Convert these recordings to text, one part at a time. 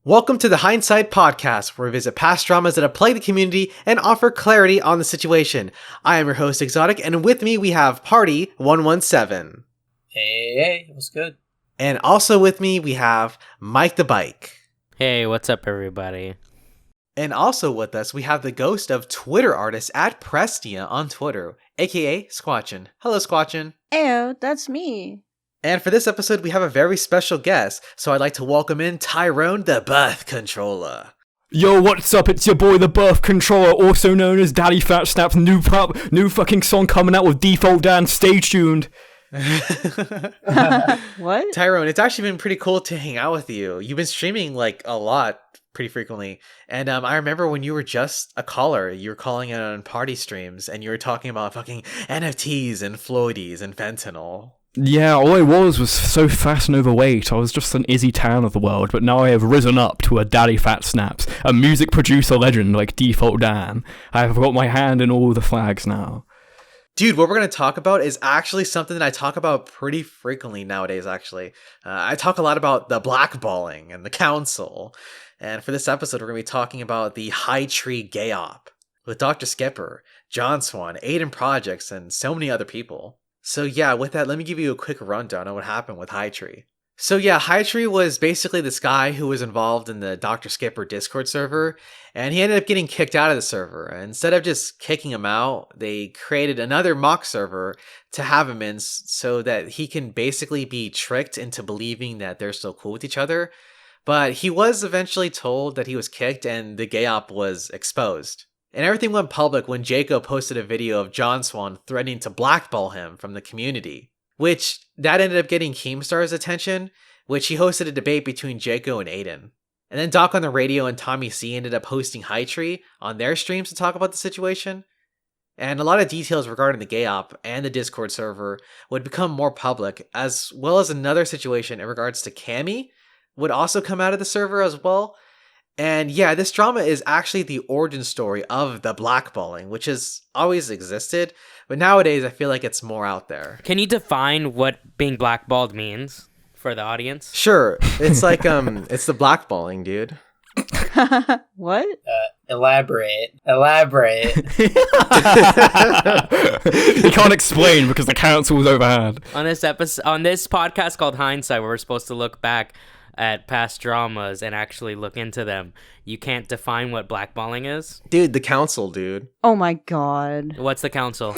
Welcome to the Hindsight podcast, where we visit past dramas that have plagued the community and offer clarity on the situation. I am your host, Exotic, and with me we have Party 117. Hey, what's good? And also with me we have Mike the Bike. Hey, what's up, everybody? And also with us we have the ghost of Twitter artist at Prestia on Twitter, aka Squatchin. Hello, Squatchin. Ew, that's me. And for this episode, we have a very special guest, so I'd like to welcome in Tyrone, the Birth Controller. Yo, what's up? It's your boy, the Birth Controller, also known as Daddy Fat Snap's new fucking song coming out with Default Dan. Stay tuned. What? Tyrone, it's actually been pretty cool to hang out with you. You've been streaming like a lot, pretty frequently. And I remember when you were just a caller, you were calling in on party streams, and you were talking about fucking NFTs and Floydies and fentanyl. Yeah, all I was so fat and overweight. I was just an Izzy Town of the world, but now I have risen up to a Daddy Fat Snaps, a music producer legend like Default Dan. I have got my hand in all the flags now. Dude, what we're going to talk about is actually something that I talk about pretty frequently nowadays, actually. I talk a lot about the blackballing and the council. And for this episode, we're going to be talking about the Hightree gay op with Doktor Skipper, Swan, Aiden Projects, and so many other people. So yeah, with that, let me give you a quick rundown on what happened with Hightree. So yeah, Hightree was basically this guy who was involved in the Doktor Skipper Discord server, and he ended up getting kicked out of the server. And instead of just kicking him out, they created another mock server to have him in so that he can basically be tricked into believing that they're still cool with each other. But he was eventually told that he was kicked and the gay op was exposed. And everything went public when Jako posted a video of Swan threatening to blackball him from the community, which that ended up getting Keemstar's attention, which he hosted a debate between Jako and Aiden. And then Doc on the Radio and Tommy C ended up hosting Hightree on their streams to talk about the situation. And a lot of details regarding the gay op and the Discord server would become more public, as well as another situation in regards to Cammy would also come out of the server as well. And yeah, this drama is actually the origin story of the blackballing, which has always existed, but nowadays I feel like it's more out there. Can you define what being blackballed means for the audience? Sure. It's like, it's the blackballing, dude. What? Elaborate. He can't explain because the council was overhand. On this podcast called Hindsight, where we're supposed to look back at past dramas and actually look into them, you can't define what blackballing is? Dude, the council, dude. Oh my god. What's the council?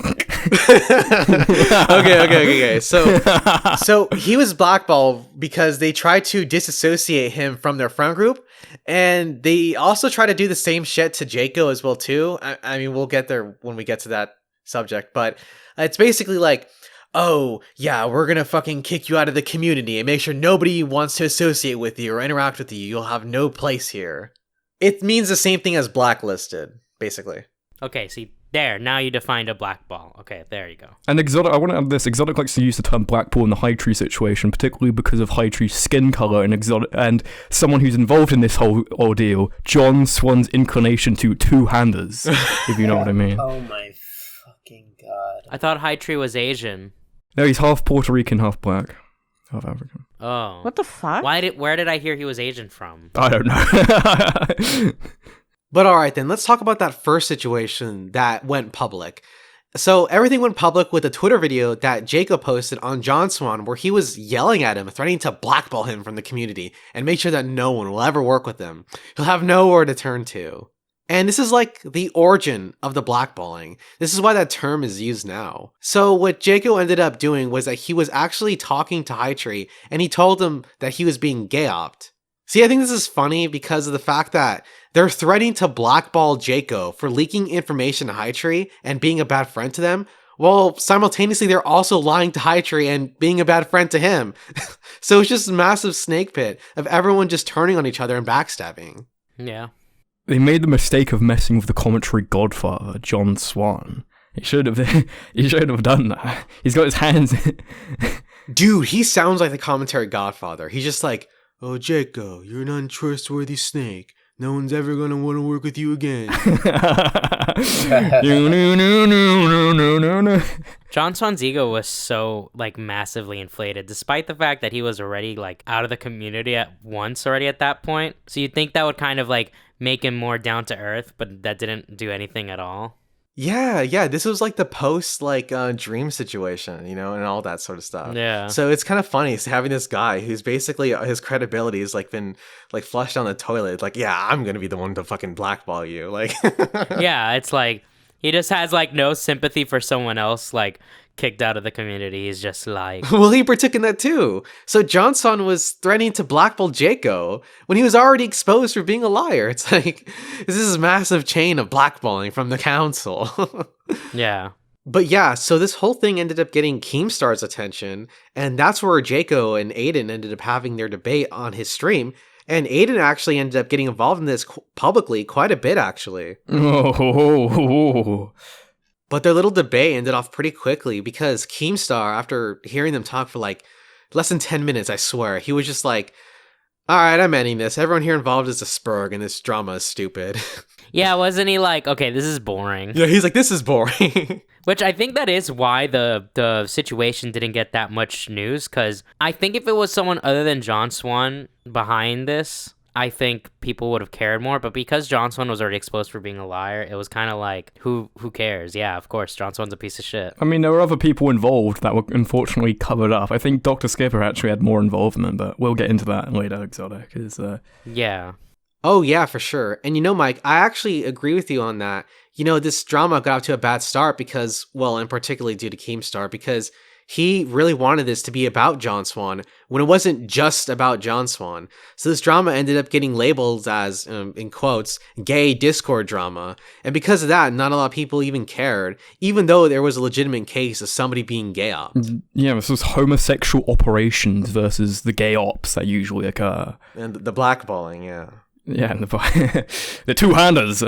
Okay. So he was blackballed because they tried to disassociate him from their friend group, and they also try to do the same shit to Jako as well too. I mean, we'll get there when we get to that subject, but it's basically like, oh, yeah, we're gonna fucking kick you out of the community and make sure nobody wants to associate with you or interact with you. You'll have no place here. It means the same thing as blacklisted, basically. Okay, see, there, now you defined a blackball. Okay, there you go. And Exotic, I want to add this. Exotic likes to use the term blackball in the Hightree situation, particularly because of Hightree's skin color and someone who's involved in this whole ordeal, Swan's inclination to two-handers, if you know what I mean. Oh my fucking god. I thought Hightree was Asian. No, he's half Puerto Rican, half black, half African. Oh. What the fuck? Where did I hear he was Asian from? I don't know. But alright then, let's talk about that first situation that went public. So everything went public with a Twitter video that Jako posted on Swan, where he was yelling at him, threatening to blackball him from the community and make sure that no one will ever work with him. He'll have nowhere to turn to. And this is like the origin of the blackballing. This is why that term is used now. So what Jako ended up doing was that he was actually talking to Hightree, and he told him that he was being gay-opped. See, I think this is funny because of the fact that they're threatening to blackball Jako for leaking information to Hightree and being a bad friend to them, while simultaneously they're also lying to Hightree and being a bad friend to him. So it's just a massive snake pit of everyone just turning on each other and backstabbing. Yeah. They made the mistake of messing with the commentary godfather, Swan. He should have done that. He's got his hands. Dude, he sounds like the commentary godfather. He's just like, oh, Jako, you're an untrustworthy snake. No one's ever gonna want to work with you again. John Swan's ego was so like massively inflated, despite the fact that he was already like out of the community at once already at that point. So you'd think that would kind of like make him more down to earth, but that didn't do anything at all. Yeah, this was like the post like dream situation, you know, and all that sort of stuff. Yeah. So it's kind of funny having this guy who's basically his credibility has like been like flushed down the toilet. Like, yeah, I'm gonna be the one to fucking blackball you. Like, Yeah, it's like he just has like no sympathy for someone else like kicked out of the community. He's just like, well, he partook in that too. So Johnson was threatening to blackball Jako when he was already exposed for being a liar. It's like this is a massive chain of blackballing from the council. yeah. But yeah, so this whole thing ended up getting Keemstar's attention, and that's where Jako and Aiden ended up having their debate on his stream. And Aiden actually ended up getting involved in this publicly quite a bit, actually. Oh. But their little debate ended off pretty quickly because Keemstar, after hearing them talk for like less than 10 minutes, I swear, he was just like, all right, I'm ending this. Everyone here involved is a spurg and this drama is stupid. Yeah, wasn't he like, okay, this is boring? Yeah, he's like, this is boring. Which I think that is why the situation didn't get that much news, because I think if it was someone other than John Swan behind this, I think people would have cared more. But because John Swan was already exposed for being a liar, it was kind of like, who cares? Yeah, of course, John Swan's a piece of shit. I mean, there were other people involved that were unfortunately covered up. I think Doktor Skipper actually had more involvement, but we'll get into that later, Exotic. Yeah. Oh, yeah, for sure. And you know, Mike, I actually agree with you on that. You know, this drama got off to a bad start because, well, and particularly due to Keemstar, because he really wanted this to be about John Swan when it wasn't just about John Swan. So this drama ended up getting labeled as, in quotes, gay Discord drama. And because of that, not a lot of people even cared, even though there was a legitimate case of somebody being gay up. Yeah, this was homosexual operations versus the gay ops that usually occur. And the blackballing, yeah. Yeah, and the two-handers.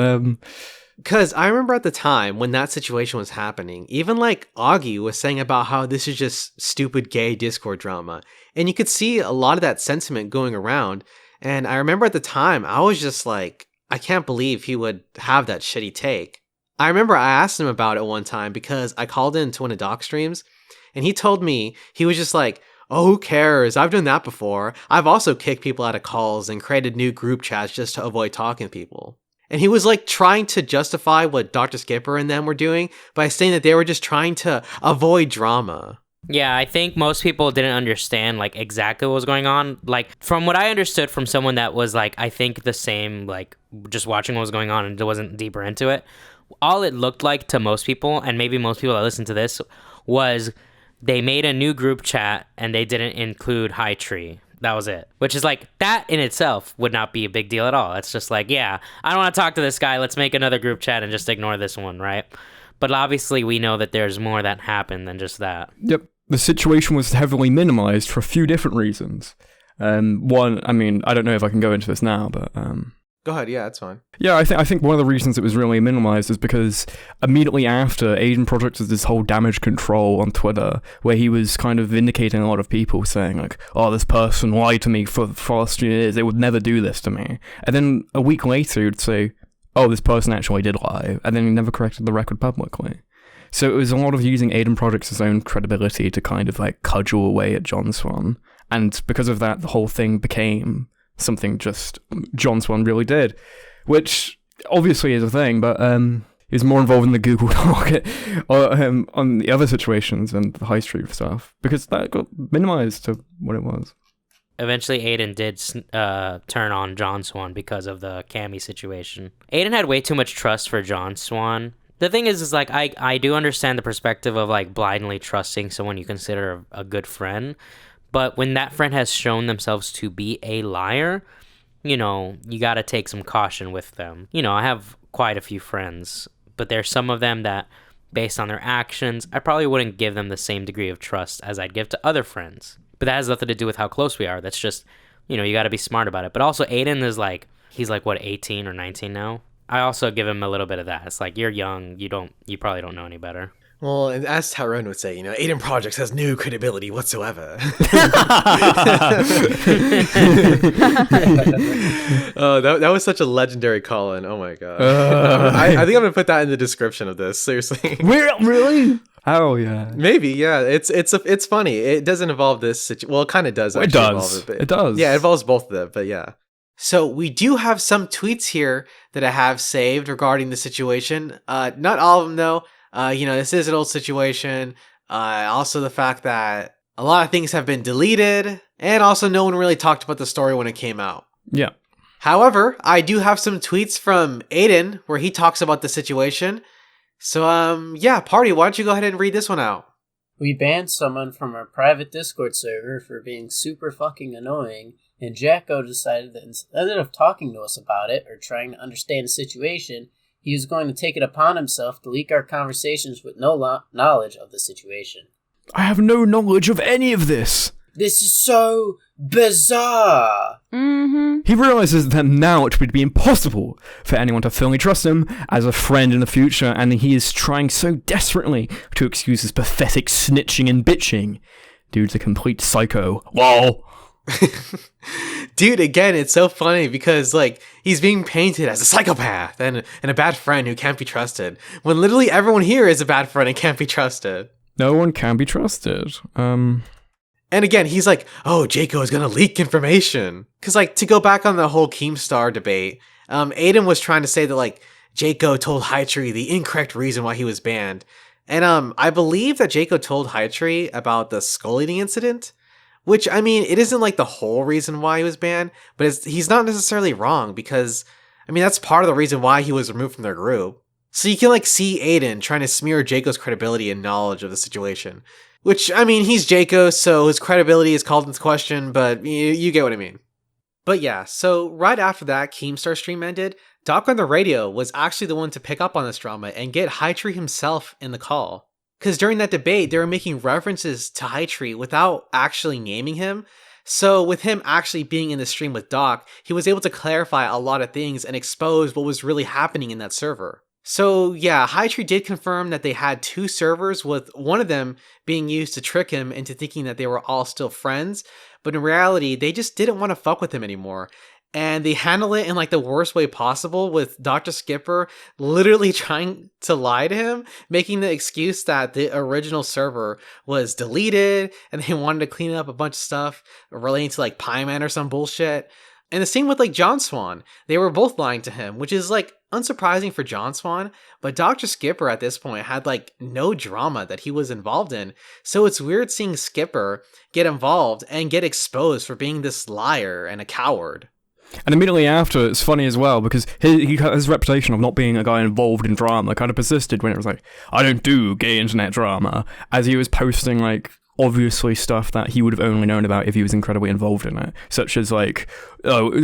Because I remember at the time when that situation was happening, even like Augie was saying about how this is just stupid gay Discord drama. And you could see a lot of that sentiment going around. And I remember at the time, I was just like, I can't believe he would have that shitty take. I remember I asked him about it one time because I called into one of Doc's streams, and he told me, he was just like, oh, who cares? I've done that before. I've also kicked people out of calls and created new group chats just to avoid talking to people. And he was like trying to justify what Doktor Skipper and them were doing by saying that they were just trying to avoid drama. Yeah, I think most people didn't understand like exactly what was going on. Like from what I understood from someone that was like, I think the same, like just watching what was going on and wasn't deeper into it. All it looked like to most people, and maybe most people that listen to this, was they made a new group chat and they didn't include Hightree. That was it. Which is like, that in itself would not be a big deal at all. It's just like, yeah, I don't want to talk to this guy. Let's make another group chat and just ignore this one, right? But obviously we know that there's more that happened than just that. Yep. The situation was heavily minimized for a few different reasons. One, I mean, I don't know if I can go into this now, but... Go ahead, yeah, that's fine. Yeah, I think one of the reasons it was really minimized is because immediately after, Aiden projected this whole damage control on Twitter, where he was kind of vindicating a lot of people, saying like, oh, this person lied to me for the last 3 years, they would never do this to me. And then a week later, he'd say, oh, this person actually did lie, and then he never corrected the record publicly. So it was a lot of using Aiden Project's own credibility to kind of like cudgel away at John Swan. And because of that, the whole thing became something just John Swan really did, which obviously is a thing, but is more involved in the Google Doc or on the other situations and the high street stuff, because that got minimized to what it was. Eventually, Aiden did turn on John Swan because of the Cammy situation. Aiden had way too much trust for John Swan. The thing is like, I do understand the perspective of like blindly trusting someone you consider a good friend. But when that friend has shown themselves to be a liar, you know, you got to take some caution with them. You know, I have quite a few friends, but there's some of them that, based on their actions, I probably wouldn't give them the same degree of trust as I'd give to other friends. But that has nothing to do with how close we are. That's just, you know, you got to be smart about it. But also, Aiden is like, he's like, what, 18 or 19 now? I also give him a little bit of that. It's like, you're young, you probably don't know any better. Well, and as Tyrone would say, you know, Aiden Projects has no credibility whatsoever. Oh, that was such a legendary call-in. Oh my god. I think I'm gonna put that in the description of this. Seriously. Really? Oh yeah. Maybe, yeah. It's funny. It doesn't involve this situation. Well, it kind of does. It Actually does. Involve it, It does. Yeah, it involves both of them. But yeah. So we do have some tweets here that I have saved regarding the situation. Not all of them though. This is an old situation. Also the fact that a lot of things have been deleted, and also no one really talked about the story when it came out. Yeah. However, I do have some tweets from Aiden where he talks about the situation. So, Party, why don't you go ahead and read this one out? We banned someone from our private Discord server for being super fucking annoying, and Jako decided that instead of talking to us about it or trying to understand the situation, he was going to take it upon himself to leak our conversations with no knowledge of the situation. I have no knowledge of any of this. This is so bizarre. Mm-hmm. He realizes that now it would be impossible for anyone to fully trust him as a friend in the future, and he is trying so desperately to excuse his pathetic snitching and bitching. Dude's a complete psycho. Lol. Dude, again, it's so funny because, he's being painted as a psychopath and a bad friend who can't be trusted, when literally everyone here is a bad friend and can't be trusted. No one can be trusted. And again, he's like, oh, Jako is going to leak information. Because, to go back on the whole Keemstar debate, Aiden was trying to say that, Jako told Hightree the incorrect reason why he was banned. And I believe that Jako told Hightree about the skull eating incident, which, it isn't, the whole reason why he was banned, but he's not necessarily wrong, because, that's part of the reason why he was removed from their group. So you can, see Aiden trying to smear Jako's credibility and knowledge of the situation. Which, he's Jako, so his credibility is called into question, but you get what I mean. But yeah, so right after that Keemstar stream ended, Doc on the radio was actually the one to pick up on this drama and get Hightree himself in the call. Because during that debate, they were making references to Hightree without actually naming him. So with him actually being in the stream with Doc, he was able to clarify a lot of things and expose what was really happening in that server. So yeah, Hightree did confirm that they had 2 servers, with one of them being used to trick him into thinking that they were all still friends, but in reality, they just didn't want to fuck with him anymore. And they handle it in the worst way possible, with Doktor Skipper literally trying to lie to him, making the excuse that the original server was deleted and they wanted to clean up a bunch of stuff relating to Pieman or some bullshit. And the same with John Swan. They were both lying to him, which is unsurprising for John Swan, but Doktor Skipper at this point had no drama that he was involved in. So it's weird seeing Skipper get involved and get exposed for being this liar and a coward. And immediately after, it's funny as well, because his reputation of not being a guy involved in drama kind of persisted when it was I don't do gay internet drama, as he was posting obviously stuff that he would have only known about if he was incredibly involved in it, such as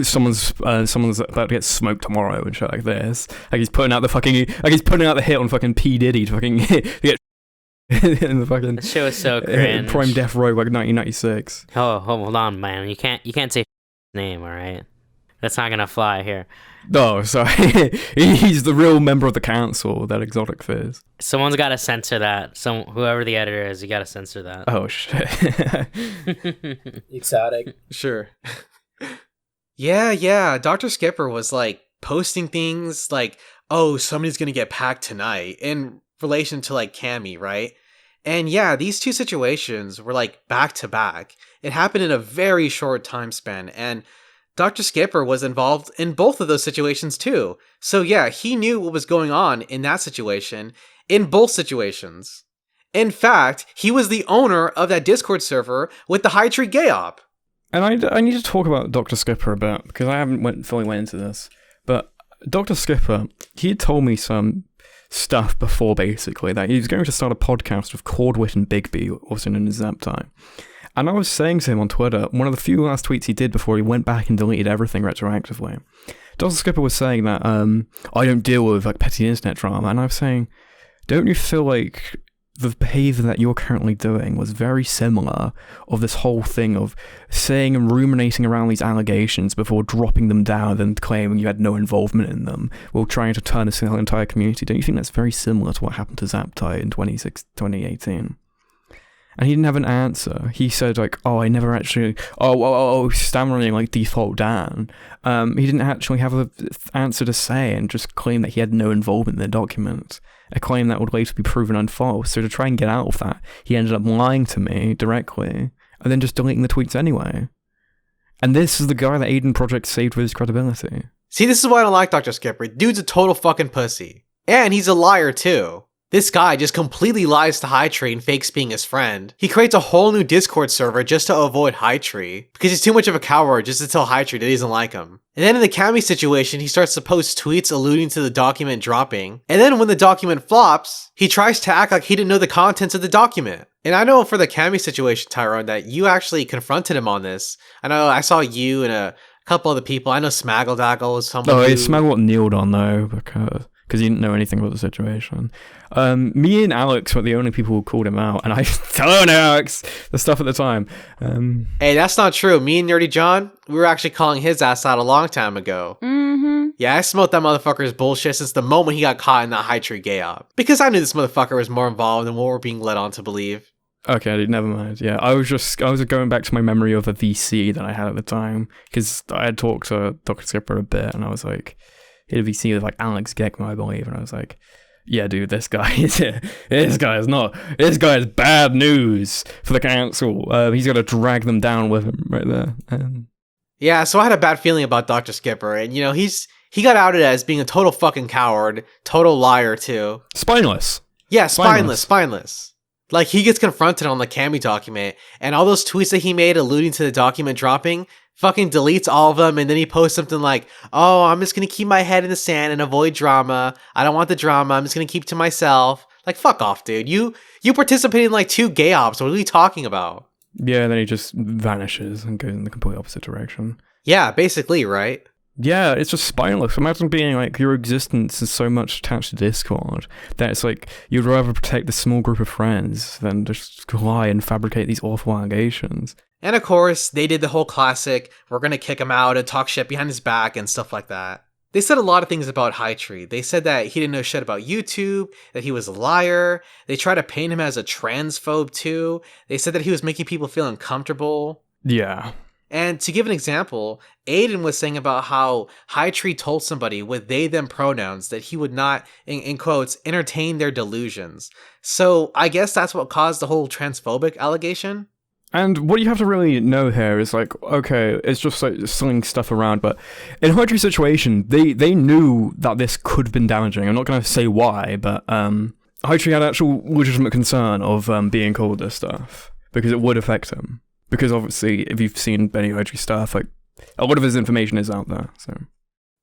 someone's about to get smoked tomorrow and shit like this. He's putting out the hit on fucking P Diddy to fucking get in the fucking. That shit was so cringe. Prime Death Row 1996. Oh, hold on, man. You can't say name, all right? That's not gonna fly here. No, sorry. He's the real member of the council that Exotic fears. Someone's got to censor that. Whoever the editor is, you got to censor that. Oh, shit. Exotic. Sure. Yeah. Doktor Skipper was posting things oh, somebody's gonna get packed tonight in relation to Cammy, right? And yeah, these 2 situations were back to back. It happened in a very short time span, and Doktor Skipper was involved in both of those situations too. So yeah, he knew what was going on in that situation, in both situations. In fact, he was the owner of that Discord server with the Hightree gay op. And I need to talk about Doktor Skipper a bit, because I haven't fully went into this. But Doktor Skipper, he had told me some stuff before, basically, that he was going to start a podcast with Cordwit and Bigby, also known as Zaptime. And I was saying to him on Twitter, one of the few last tweets he did before he went back and deleted everything retroactively, Doktor Skipper was saying that, I don't deal with petty internet drama, and I was saying, don't you feel like the behaviour that you're currently doing was very similar of this whole thing of saying and ruminating around these allegations before dropping them down and claiming you had no involvement in them, while trying to turn this entire community? Don't you think that's very similar to what happened to Zaptai in 2018? And he didn't have an answer. He said, like, I never actually... stammering, like, default Dan. He didn't actually have an answer to say and just claim that he had no involvement in the document. A claim that would later be proven unfalse. So to try and get out of that, he ended up lying to me directly and then just deleting the tweets anyway. And this is the guy that Aiden Project saved with his credibility. See, this is why I don't like Dr. Skipper. Dude's a total fucking pussy. And he's a liar, too. This guy just completely lies to Hightree and fakes being his friend. He creates a whole new Discord server just to avoid Hightree, because he's too much of a coward just to tell Hightree that he doesn't like him. And then in the Cammy situation, he starts to post tweets alluding to the document dropping. And then when the document flops, he tries to act like he didn't know the contents of the document. And I know for the Cammy situation, Tyrone, that you actually confronted him on this. I know I saw you and a couple other people. I know Smaggledaggle was someone Smaggle kneeled on though, because he didn't know anything about the situation. Me and Alex were the only people who called him out, and I told Alex the stuff at the time. Hey, that's not true. Me and Nerdy John, we were actually calling his ass out a long time ago. Mm-hmm. Yeah, I smoked that motherfucker's bullshit since the moment he got caught in that Hightree gay op. Because I knew this motherfucker was more involved than what we're being led on to believe. Okay, never mind. Yeah, I was going back to my memory of a VC that I had at the time, because I had talked to Doktor Skipper a bit, and I was like, he had a VC with like Alex Gekmo, I believe, and I was like, yeah, dude, this guy is bad news for the council. He's gonna drag them down with him right there. Yeah, so I had a bad feeling about Dr. Skipper, and you know, he got outed as being a total fucking coward, total liar too. Spineless. Yeah, spineless. Like, he gets confronted on the Cammy document, and all those tweets that he made alluding to the document dropping, fucking deletes all of them, and then he posts something like, oh, I'm just gonna keep my head in the sand and avoid drama. I don't want the drama. I'm just gonna keep to myself. Like, fuck off, dude. You participated in like 2 gay ops. What are we talking about? Yeah, then he just vanishes and goes in the complete opposite direction. Yeah, basically, right? Yeah, it's just spineless. Imagine being like, your existence is so much attached to Discord that it's like, you'd rather protect the small group of friends than just lie and fabricate these awful allegations. And of course, they did the whole classic, we're gonna kick him out and talk shit behind his back and stuff like that. They said a lot of things about Hightree. They said that he didn't know shit about YouTube, that he was a liar. They tried to paint him as a transphobe too. They said that he was making people feel uncomfortable. Yeah. And to give an example, Aiden was saying about how Hightree told somebody with they-them pronouns that he would not, in quotes, entertain their delusions. So I guess that's what caused the whole transphobic allegation. And what you have to really know here is like, okay, it's just like slinging stuff around, but in Hydree's situation, they knew that this could have been damaging. I'm not going to say why, but Hydree had actual legitimate concern of being called this stuff, because it would affect him. Because obviously, if you've seen any Hydree stuff, like, a lot of his information is out there,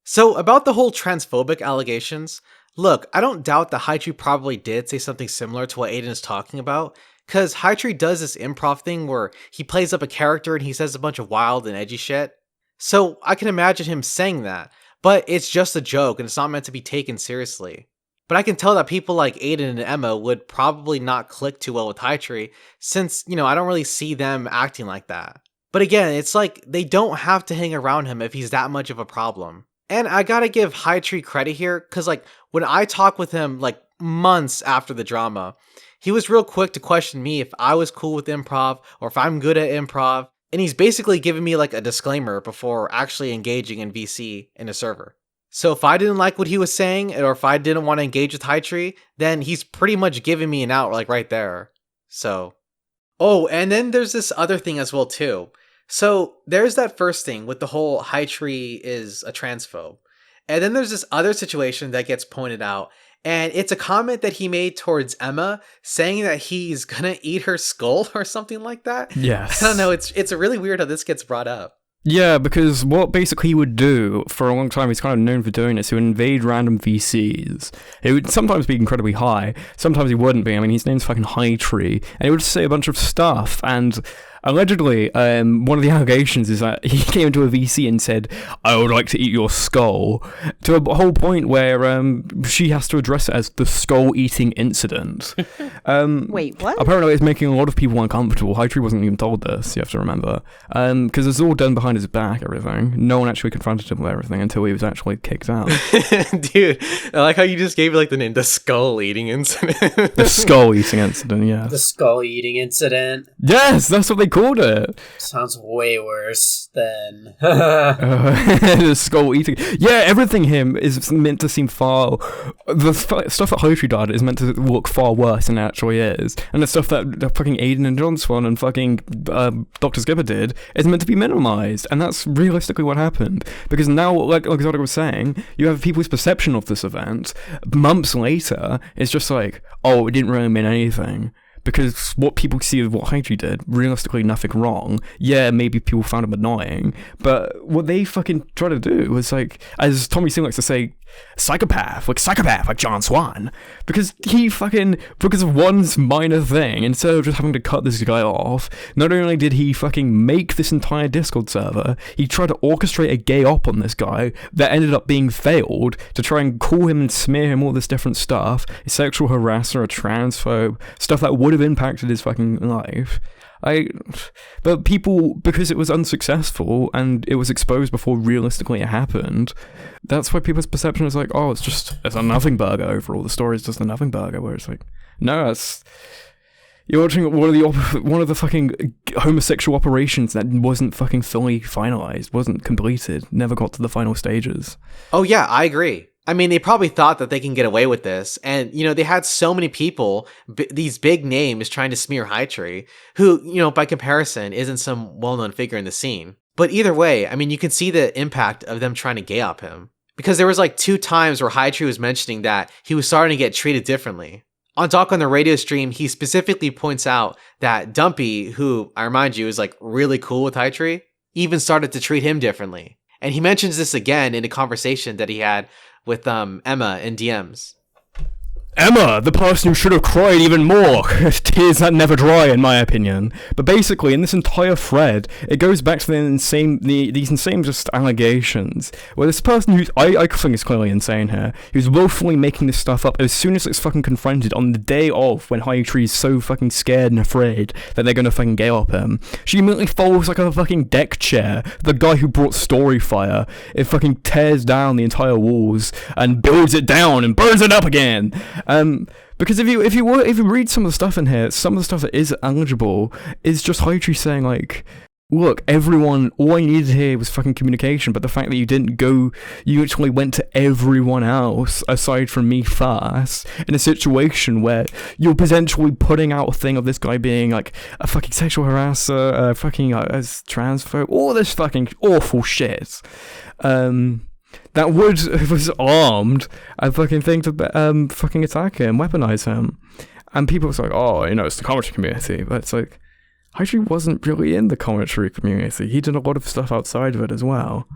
So about the whole transphobic allegations, look, I don't doubt that Hightree probably did say something similar to what Aiden is talking about, because Hightree does this improv thing where he plays up a character and he says a bunch of wild and edgy shit. So I can imagine him saying that, but it's just a joke and it's not meant to be taken seriously. But I can tell that people like Aiden and Emma would probably not click too well with Hightree, since, you know, I don't really see them acting like that. But again, it's like, they don't have to hang around him if he's that much of a problem. And I gotta give Hightree credit here, because like, when I talked with him like months after the drama, he was real quick to question me if I was cool with improv, or if I'm good at improv, and he's basically giving me like a disclaimer before actually engaging in VC in a server. So if I didn't like what he was saying, or if I didn't want to engage with Hightree, then he's pretty much giving me an out like right there. So, oh, and then there's this other thing as well too. So there's that first thing with the whole Hightree is a transphobe. And then there's this other situation that gets pointed out, and it's a comment that he made towards Emma saying that he's gonna eat her skull or something like that. Yes. I don't know, it's really weird how this gets brought up. Yeah, because what basically he would do for a long time, he's kind of known for doing this, he would invade random VCs. It would sometimes be incredibly high, sometimes he wouldn't be. I mean, his name's fucking Hightree, and he would say a bunch of stuff, and Allegedly, one of the allegations is that he came to a VC and said, "I would like to eat your skull," to a whole point where she has to address it as the skull-eating incident. Wait, what? Apparently, it's making a lot of people uncomfortable. Hightree wasn't even told this, you have to remember. Because it's all done behind his back, everything. No one actually confronted him with everything until he was actually kicked out. Dude, I like how you just gave it like the name, the skull-eating incident. The skull-eating incident, yeah. The skull eating incident. Yes, that's what they called it. Sounds way worse than. The skull eating. Yeah, everything here is meant to seem far. The stuff that Hightree did is meant to look far worse than it actually is, and the stuff that fucking Aiden and John Swan and fucking Doktor Skipper did is meant to be minimized, and that's realistically what happened. Because now, like Exotic was saying, you have people's perception of this event months later. It's just like, oh, it didn't really mean anything. Because what people see of what Hightree did, realistically nothing wrong. Yeah, maybe people found him annoying, but what they fucking try to do was like, as Tommy Singh likes to say, psychopath like John Swan. Because because of one minor thing, instead of just having to cut this guy off, not only did he fucking make this entire Discord server, he tried to orchestrate a gay op on this guy that ended up being failed to try and call him and smear him all this different stuff, a sexual harasser, a transphobe, stuff that would have impacted his fucking life. But people, because it was unsuccessful and it was exposed before realistically it happened, that's why people's perception is like, oh, it's a nothing burger overall. The story is just a nothing burger, where it's like, no, you're watching one of the fucking homosexual operations that wasn't fucking fully finalized, wasn't completed, never got to the final stages. Oh yeah, I agree. I mean, they probably thought that they can get away with this. And, they had so many people, these big names trying to smear Hightree, who, by comparison, isn't some well-known figure in the scene. But either way, I mean, you can see the impact of them trying to gay up him. Because there was like 2 times where Hightree was mentioning that he was starting to get treated differently. On Doc on the radio stream, he specifically points out that Dumpy, who, I remind you, is like really cool with Hightree, even started to treat him differently. And he mentions this again in a conversation that he had with Emma in DMs. Emma, the person who should have cried even more. Tears that never dry, in my opinion. But basically, in this entire thread, it goes back to these insane just allegations, where this person who I think is clearly insane here, who's willfully making this stuff up as soon as it's fucking confronted on the day of when Hightree is so fucking scared and afraid that they're gonna fucking gay up him. She immediately folds like a fucking deck chair. The guy who brought Storyfire, it fucking tears down the entire walls and builds it down and burns it up again. Because if you read some of the stuff in here, some of the stuff that is eligible is just Hightree saying like, look, everyone, all I needed here was fucking communication, but the fact that you actually went to everyone else aside from me first in a situation where you're potentially putting out a thing of this guy being like a fucking sexual harasser, as transphobe, all this fucking awful shit. That was armed and fucking thing to fucking attack him, weaponize him. And people was like, oh, it's the commentary community. But it's like, Hightree wasn't really in the commentary community. He did a lot of stuff outside of it as well.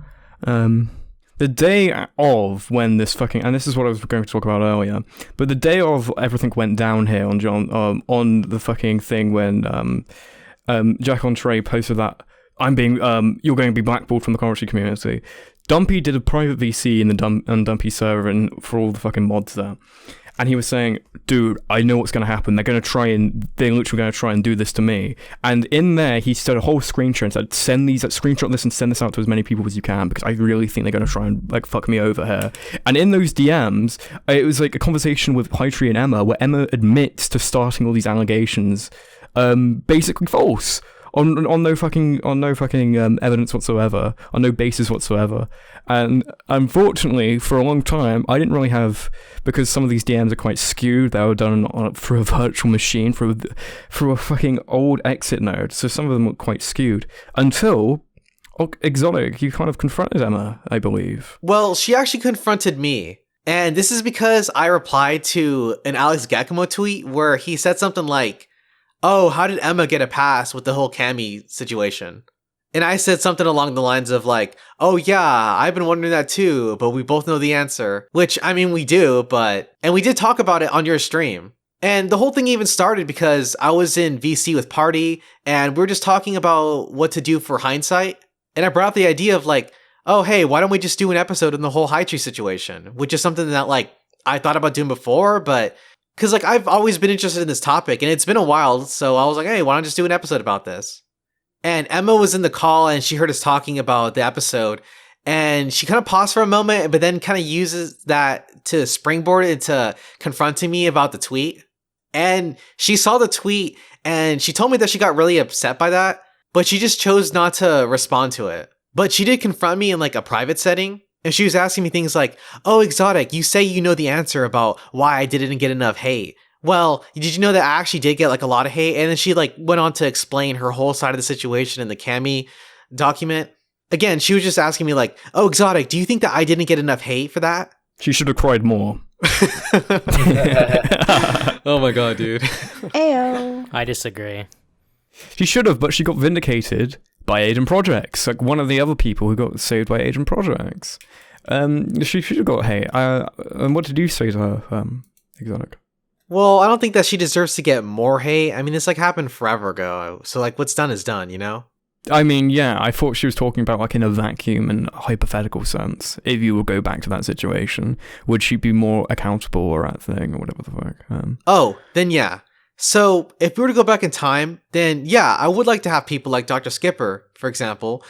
The day of when this fucking, and this is what I was going to talk about earlier, but the day of everything went down here on John, on the fucking thing when Jack on Trey posted that you're going to be blackballed from the commentary community. Dumpy did a private VC in the Dumpy server and for all the fucking mods there. And he was saying, dude, I know what's going to happen. They're literally going to try and do this to me. And in there, he said a whole screenshot and said, screenshot this and send this out to as many people as you can, because I really think they're going to try and like fuck me over here. And in those DMs, it was like a conversation with Hightree and Emma, where Emma admits to starting all these allegations, basically false. On no fucking evidence whatsoever, on no basis whatsoever. And unfortunately, for a long time, I didn't really have, because some of these DMs are quite skewed. They were done through a virtual machine, through a fucking old exit node. So some of them were quite skewed. Until Exotic, you kind of confronted Emma, I believe. Well, she actually confronted me. And this is because I replied to an Alex Giacomo tweet where he said something like, oh, how did Emma get a pass with the whole Cammy situation? And I said something along the lines of like, oh yeah, I've been wondering that too, but we both know the answer. Which, I mean, we do, and we did talk about it on your stream. And the whole thing even started because I was in VC with Party, and we were just talking about what to do for Hindsight. And I brought up the idea of like, oh, hey, why don't we just do an episode on the whole Hightree situation? Which is something that like I thought about doing before, but because like I've always been interested in this topic, and it's been a while, so I was like, hey, why don't I just do an episode about this? And Emma was in the call, and she heard us talking about the episode, and she kind of paused for a moment, but then kind of uses that to springboard into confronting me about the tweet. And she saw the tweet, and she told me that she got really upset by that, but she just chose not to respond to it. But she did confront me in like a private setting, and she was asking me things like, oh, Exotic, you say you know the answer about why I didn't get enough hate. Well, did you know that I actually did get like a lot of hate? And then she like went on to explain her whole side of the situation in the Cammy document. Again, she was just asking me like, oh, Exotic, do you think that I didn't get enough hate for that? She should have cried more. Oh my god, dude. Ayo. I disagree. She should have, but she got vindicated by Aiden Projects, like one of the other people who got saved by Aiden Projects. She should have got hate. And what did you say to her, Exotic? Well, I don't think that she deserves to get more hate. I mean, this like happened forever ago. So like what's done is done, you know? I mean, yeah, I thought she was talking about like in a vacuum and hypothetical sense. If you would go back to that situation, would she be more accountable or that thing or whatever the fuck? Oh, then yeah. So if we were to go back in time, then yeah, I would like to have people like Doktor Skipper, for example,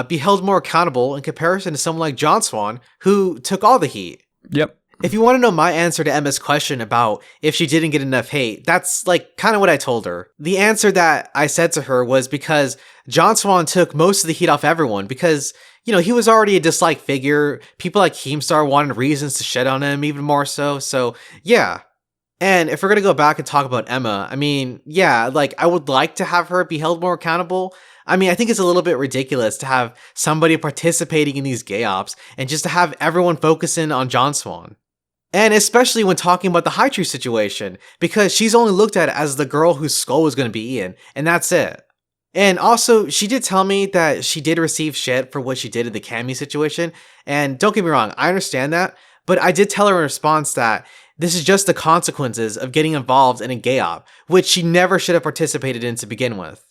be held more accountable in comparison to someone like John Swan, who took all the heat. Yep. If you want to know my answer to Emma's question about if she didn't get enough hate, that's like kind of what I told her. The answer that I said to her was because John Swan took most of the heat off everyone because, you know, he was already a disliked figure. People like Keemstar wanted reasons to shed on him even more so. So yeah. And if we're going to go back and talk about Emma, I mean, yeah, like I would like to have her be held more accountable. I mean, I think it's a little bit ridiculous to have somebody participating in these gay ops and just to have everyone focusing on John Swan. And especially when talking about the Hightree situation, because she's only looked at as the girl whose skull was going to be eaten, and that's it. And also, she did tell me that she did receive shit for what she did in the Cammy situation, and don't get me wrong, I understand that, but I did tell her in response that this is just the consequences of getting involved in a gay op, which she never should have participated in to begin with.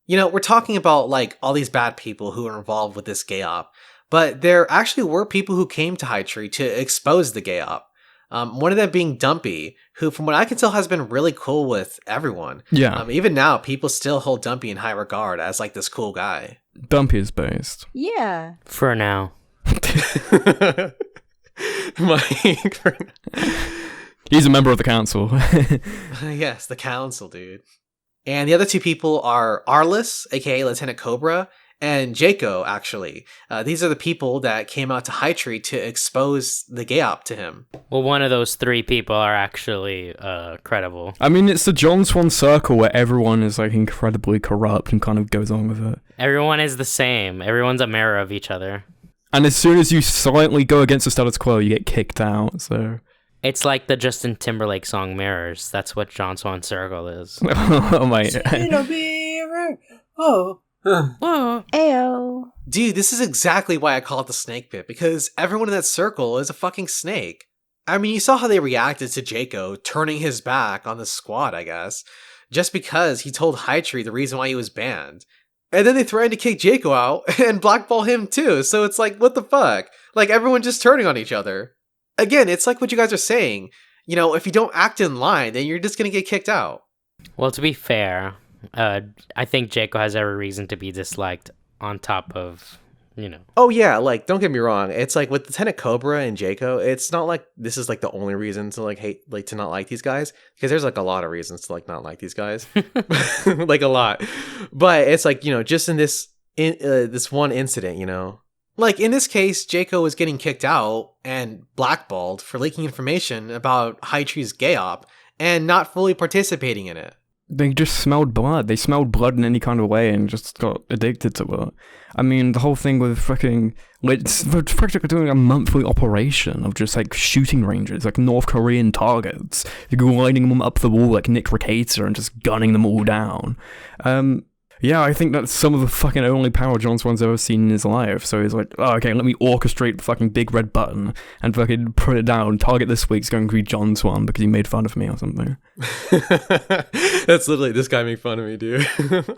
You know, we're talking about like all these bad people who are involved with this gay op, but there actually were people who came to Hightree to expose the gay op. One of them being Dumpy, who from what I can tell has been really cool with everyone. Yeah. Even now, people still hold Dumpy in high regard as like this cool guy. Dumpy is based. Yeah. For now. He's a member of the council. Yes, the council, dude. And the other two people are Arliss, aka Lieutenant Cobra, and Jako, actually. These are the people that came out to Hightree to expose the gay op to him. Well, one of those three people are actually credible. I mean, it's the John Swan circle where everyone is like incredibly corrupt and kind of goes on with it. Everyone is the same. Everyone's a mirror of each other. And as soon as you silently go against the status quo, you get kicked out, so... It's like the Justin Timberlake song Mirrors. That's what John Swan's circle is. Oh my... Oh. Whoa. Ayo. Dude, this is exactly why I call it the snake pit, because everyone in that circle is a fucking snake. I mean, you saw how they reacted to Jako turning his back on the squad, I guess, just because he told Hightree the reason why he was banned. And then they threatened to kick Jako out and blackball him too, so it's like, what the fuck? Like, everyone just turning on each other. Again, it's like what you guys are saying. You know, if you don't act in line, then you're just gonna get kicked out. Well, to be fair, I think Jako has every reason to be disliked on top of, you know. Oh yeah, like, don't get me wrong. It's like with Lieutenant Cobra and Jako, it's not like this is like the only reason to like hate, like to not like these guys. Because there's like a lot of reasons to like not like these guys. Like a lot. But it's like, you know, just in this one incident, you know. Like, in this case, Jako was getting kicked out and blackballed for leaking information about Hightree's gay op and not fully participating in it. They just smelled blood. They smelled blood in any kind of way and just got addicted to it. I mean, the whole thing with freaking... It's practically doing a monthly operation of just, like, shooting ranges, like North Korean targets. You're lining them up the wall like Nick Ricata and just gunning them all down. Yeah, I think that's some of the fucking only power John Swan's ever seen in his life. So he's like, oh, okay, let me orchestrate the fucking big red button and fucking put it down. Target this week's going to be John Swan because he made fun of me or something. That's literally, this guy made fun of me, dude.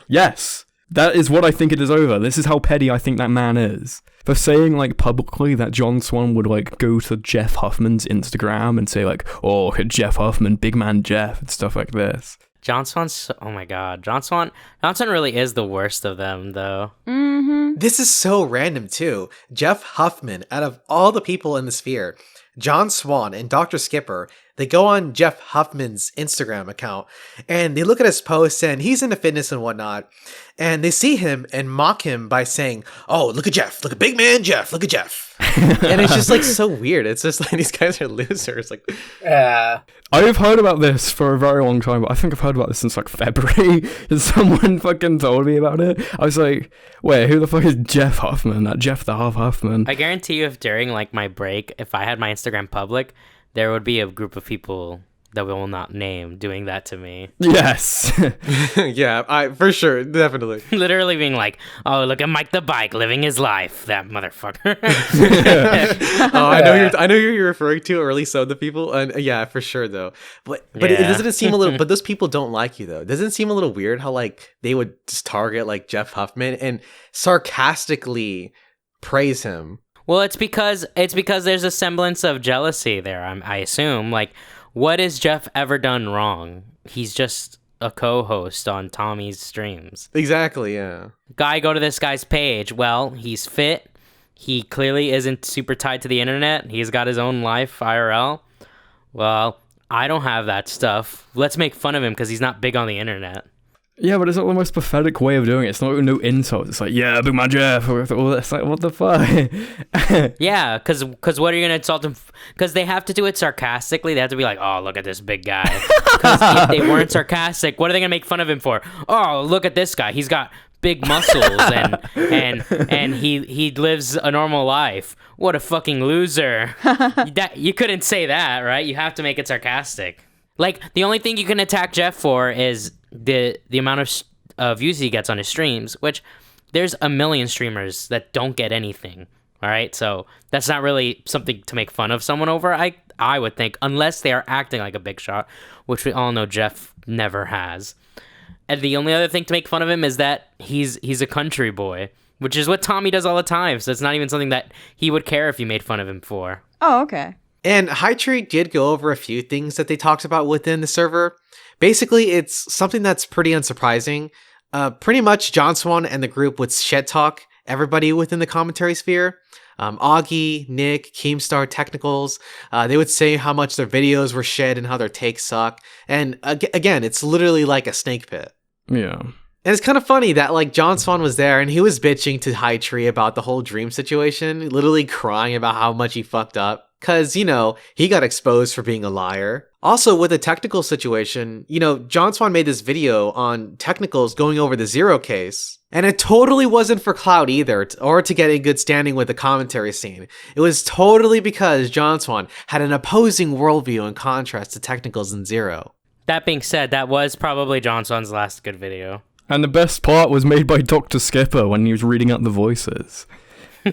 Yes, that is what I think it is over. This is how petty I think that man is. For saying, like, publicly that John Swan would, like, go to Jeff Huffman's Instagram and say, like, oh, Jeff Huffman, big man Jeff, and stuff like this. John Swan's, oh my god, John Swan really is the worst of them, though. Mm-hmm. This is so random, too. Jeff Huffman, out of all the people in the sphere, John Swan and Doktor Skipper, they go on Jeff Huffman's Instagram account and they look at his posts and he's into fitness and whatnot. And they see him and mock him by saying, oh, look at Jeff. Look at big man Jeff. Look at Jeff. And it's just like so weird. It's just like these guys are losers. Like, I've heard about this for a very long time, but I think I've heard about this since like February. Someone fucking told me about it. I was like, wait, who the fuck is Jeff Huffman? That Jeff the Half Huffman. I guarantee you if during like my break, if I had my Instagram public, there would be a group of people that we will not name doing that to me. Yes. yeah, I for sure, definitely. Literally being like, oh, look at Mike the Bike living his life, that motherfucker. Oh, I know who you're referring to, or at least some of the people. And yeah, for sure though. But it doesn't seem a little. But those people don't like you though. Doesn't it seem a little weird how like they would just target like Jeff Huffman and sarcastically praise him? Well, it's because there's a semblance of jealousy there. I assume. Like, what has Jeff ever done wrong? He's just a co-host on Tommy's streams. Exactly. Yeah. Guy, go to this guy's page. Well, he's fit. He clearly isn't super tied to the internet. He's got his own life, IRL. Well, I don't have that stuff. Let's make fun of him because he's not big on the internet. Yeah, but it's not the most pathetic way of doing it. It's not no insults. It's like, yeah, big man Jeff. It's like, what the fuck? Yeah, because what are you going to insult him? Because they have to do it sarcastically. They have to be like, oh, look at this big guy. Because if they weren't sarcastic, what are they going to make fun of him for? Oh, look at this guy. He's got big muscles and he lives a normal life. What a fucking loser. You couldn't say that, right? You have to make it sarcastic. Like, the only thing you can attack Jeff for is the amount of views he gets on his streams, which there's a million streamers that don't get anything, all right? So that's not really something to make fun of someone over, I would think, unless they are acting like a big shot, which we all know Jeff never has. And the only other thing to make fun of him is that he's a country boy, which is what Tommy does all the time, so it's not even something that he would care if you made fun of him for. Oh, okay. And Hightree did go over a few things that they talked about within the server. Basically, it's something that's pretty unsurprising. Pretty much John Swan and the group would shit talk everybody within the commentary sphere. Augie, Nick, Keemstar, Technicals, they would say how much their videos were shit and how their takes suck. And again, it's literally like a snake pit. Yeah. And it's kind of funny that like John Swan was there and he was bitching to Hightree about the whole dream situation, literally crying about how much he fucked up. Because, you know, he got exposed for being a liar. Also, with the technical situation, you know, John Swan made this video on technicals going over the Zero case. And it totally wasn't for clout either, or to get in good standing with the commentary scene. It was totally because John Swan had an opposing worldview in contrast to technicals and Zero. That being said, that was probably John Swan's last good video. And the best part was made by Doktor Skipper when he was reading out the voices.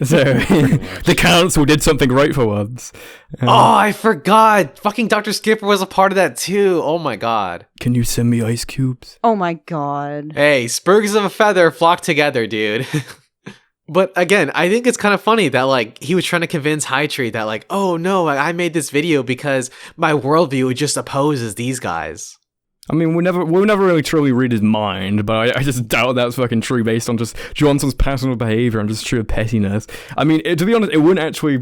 So, the council did something right for once. Oh, I forgot. Fucking Doktor Skipper was a part of that too. Oh my god. Can you send me ice cubes? Oh my god. Hey, spurgs of a feather flock together, dude. But again, I think it's kind of funny that like he was trying to convince Hightree that like, oh no, I made this video because my worldview just opposes these guys. I mean, we'll never really truly read his mind, but I just doubt that's fucking true based on just Johnson's personal behavior and just sheer pettiness. I mean, to be honest, it wouldn't actually...